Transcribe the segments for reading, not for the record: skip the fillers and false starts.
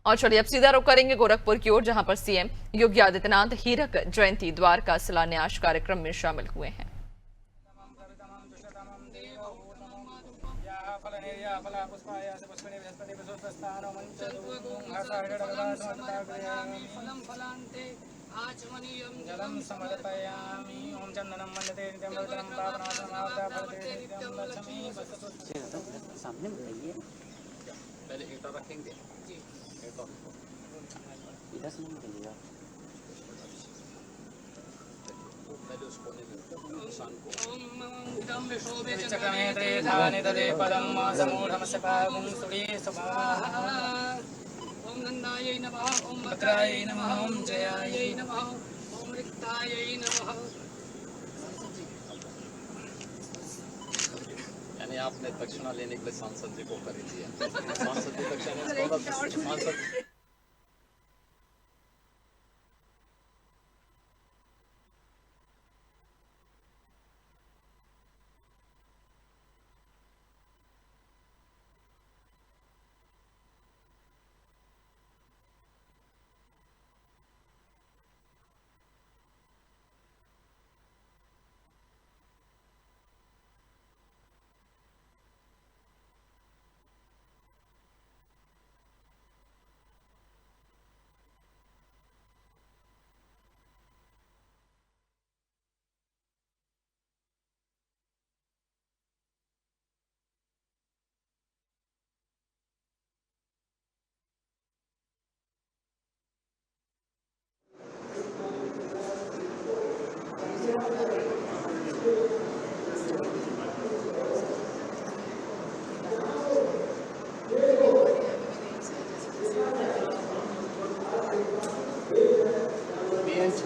और चलिए अब सीधा रुख करेंगे गोरखपुर की ओर, जहां पर सीएम योगी आदित्यनाथ हीरक जयंती द्वारका शिलान्यास कार्यक्रम में शामिल हुए हैं। जलम समर्पयामि ओम चंदनम वंदते नित्यं पवित्रं पावनासनावताभरते नित्यं लक्ष्मी वसतु। सामने बताइए, पहले ईटा रखेंगे जी, ईटा से नहीं निकलेगा पहले उसको निशान को। ओम विशोभे चक्रमेत्रे धाने तदे पदम समूढ़मस्य पावं सुरे स्वाहा। ओम नंदायै नमः, ओम भद्रायै नमः, ओम जयायै नमः, ओम रिक्तायै नमः। यानी आपने दक्षिणा लेने के लिए सांसद जी को कर दिया। सांसद जी दक्षिणा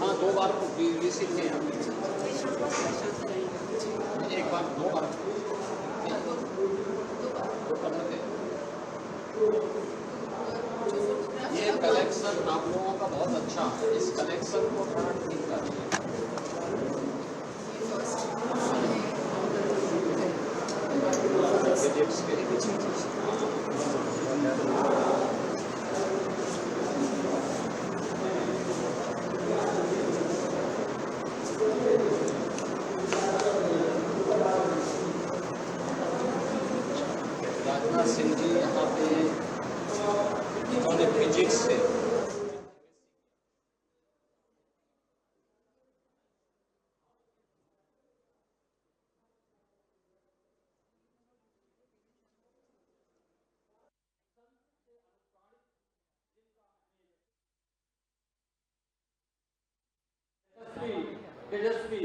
हाँ 2 बार रिसीव किए हैं, एक बार 2 बार ये कलेक्शन आप लोगों का बहुत अच्छा है, इस कलेक्शन को थोड़ा ठीक करिए। राजनाथ सिंह जी यहाँ पे इन्होंने फिजिक्स से तेजस्वी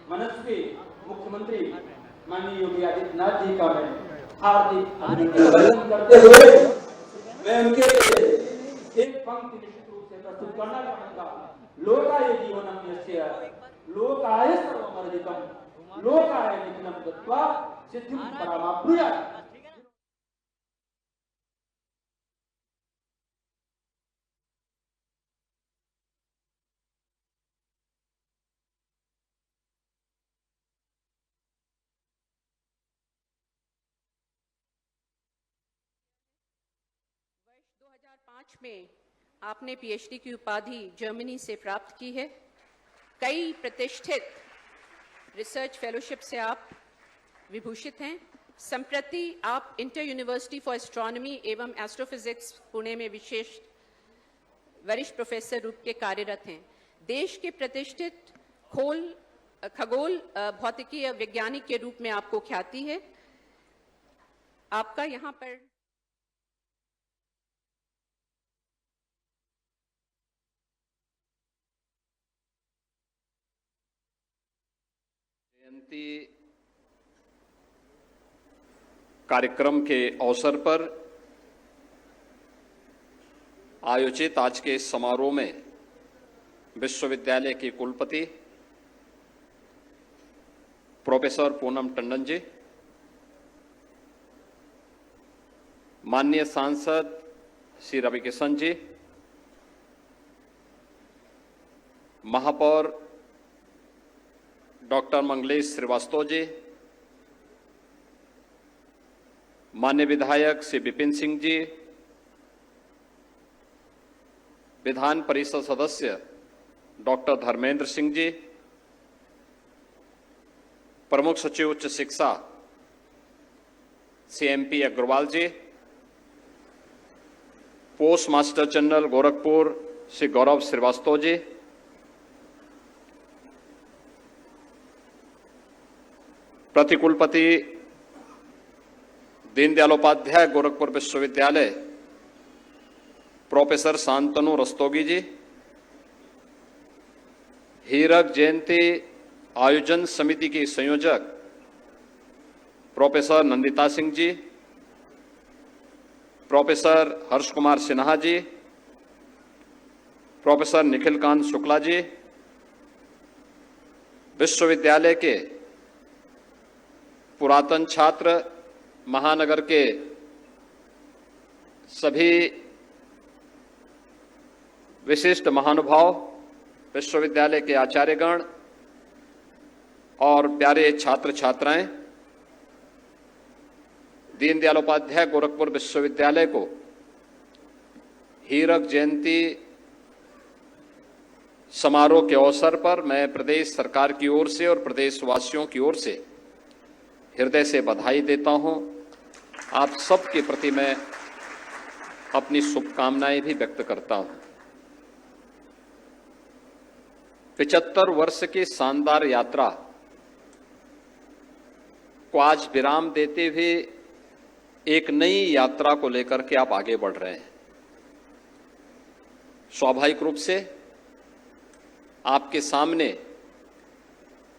मनस्वी मुख्यमंत्री माननीय योगी आदित्यनाथ जी का मैं हार्दिक अभिनंदन करते हुए मैं उनके एक पंक्ति निश्चित रूप से प्रस्तुत करना चाहूंगा। लोकाय जीवनम यस्य लोकाय सर्वमर्जितम लोकाय निखिलम दत्वा सिद्धिं परामाप्नुयात्। वर्ष 2005 में आपने पीएचडी की उपाधि जर्मनी से प्राप्त की है। कई प्रतिष्ठित रिसर्च फेलोशिप से आप विभूषित हैं। संप्रति आप इंटर यूनिवर्सिटी फॉर एस्ट्रोनॉमी एवं एस्ट्रोफिजिक्स पुणे में विशेष वरिष्ठ प्रोफेसर रूप के कार्यरत हैं। देश के प्रतिष्ठित खगोल भौतिकी वैज्ञानिक के रूप में आपको ख्याति है। आपका यहाँ पर जयंती कार्यक्रम के अवसर पर आयोजित आज के इस समारोह में विश्वविद्यालय के कुलपति प्रोफेसर पूनम टंडन जी, माननीय सांसद श्री रविकिशन जी, महापौर डॉक्टर मंगलेश श्रीवास्तव जी, माननीय विधायक श्री विपिन सिंह जी, विधान परिषद सदस्य डॉक्टर धर्मेंद्र सिंह जी, प्रमुख सचिव उच्च शिक्षा CMP Agrawal ji, postmaster general Gorakhpur Shri Gaurav Shrivastava ji, प्रतिकुलपति दीनदयाल उपाध्याय गोरखपुर विश्वविद्यालय प्रोफेसर शांतनु रस्तोगी जी, हीरक जयंती आयोजन समिति की संयोजक professor Nandita Singh ji, professor Harsh Kumar Sinha ji, professor Nikhil Kant Shukla ji, विश्वविद्यालय के पुरातन छात्र, महानगर के सभी विशिष्ट महानुभाव, विश्वविद्यालय के आचार्यगण और प्यारे छात्र छात्राएं, दीनदयाल उपाध्याय गोरखपुर विश्वविद्यालय को हीरक जयंती समारोह के अवसर पर मैं प्रदेश सरकार की ओर से और प्रदेशवासियों की ओर से हृदय से बधाई देता हूं। आप सबके प्रति मैं अपनी शुभकामनाएं भी व्यक्त करता हूं। 75 वर्ष की शानदार यात्रा को आज विराम देते हुए एक नई यात्रा को लेकर के आप आगे बढ़ रहे हैं। स्वाभाविक रूप से आपके सामने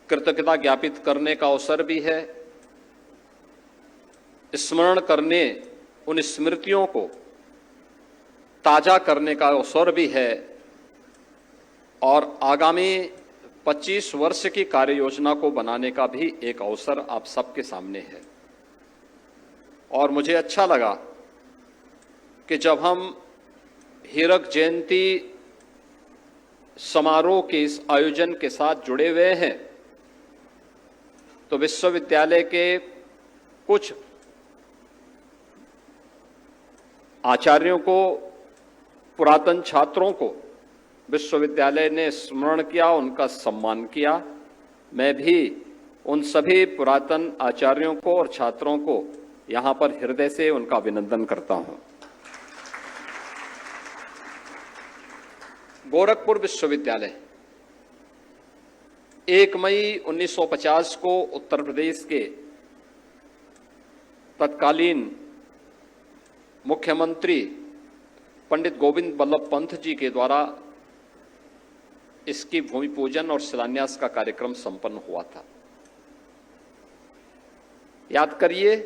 कृतज्ञता ज्ञापित करने का अवसर भी है, स्मरण करने, उन स्मृतियों को ताजा करने का अवसर भी है और आगामी 25 वर्ष की कार्य योजना को बनाने का भी एक अवसर आप सबके सामने है। और मुझे अच्छा लगा कि जब हम हीरक जयंती समारोह के इस आयोजन के साथ जुड़े हुए हैं तो विश्वविद्यालय के कुछ आचार्यों को, पुरातन छात्रों को विश्वविद्यालय ने स्मरण किया, उनका सम्मान किया। मैं भी उन सभी पुरातन आचार्यों को और छात्रों को यहां पर हृदय से उनका अभिनंदन करता हूं। गोरखपुर विश्वविद्यालय 1 मई 1950 को उत्तर प्रदेश के तत्कालीन मुख्यमंत्री पंडित गोविंद बल्लभ पंत जी के द्वारा इसकी भूमि पूजन और शिलान्यास का कार्यक्रम संपन्न हुआ था। याद करिए,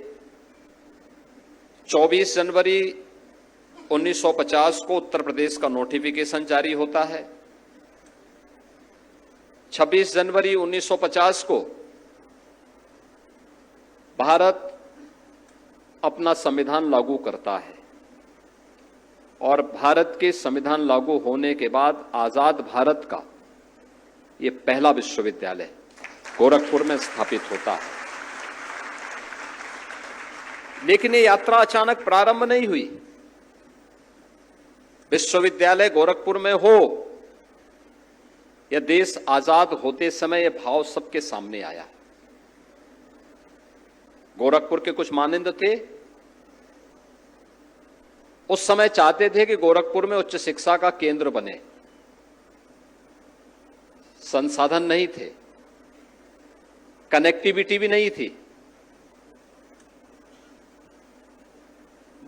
24 जनवरी 1950 को उत्तर प्रदेश का नोटिफिकेशन जारी होता है। 26 जनवरी 1950 को भारत अपना संविधान लागू करता है और भारत के संविधान लागू होने के बाद आजाद भारत का ये पहला विश्वविद्यालय गोरखपुर में स्थापित होता है। लेकिन ये यात्रा अचानक प्रारंभ नहीं हुई। विश्वविद्यालय गोरखपुर में हो, यह देश आजाद होते समय यह भाव सबके सामने आया। गोरखपुर के कुछ मानदंड थे, उस समय चाहते थे कि गोरखपुर में उच्च शिक्षा का केंद्र बने। संसाधन नहीं थे, कनेक्टिविटी भी नहीं थी।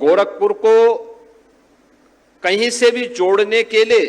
गोरखपुर को कहीं से भी जोड़ने के लिए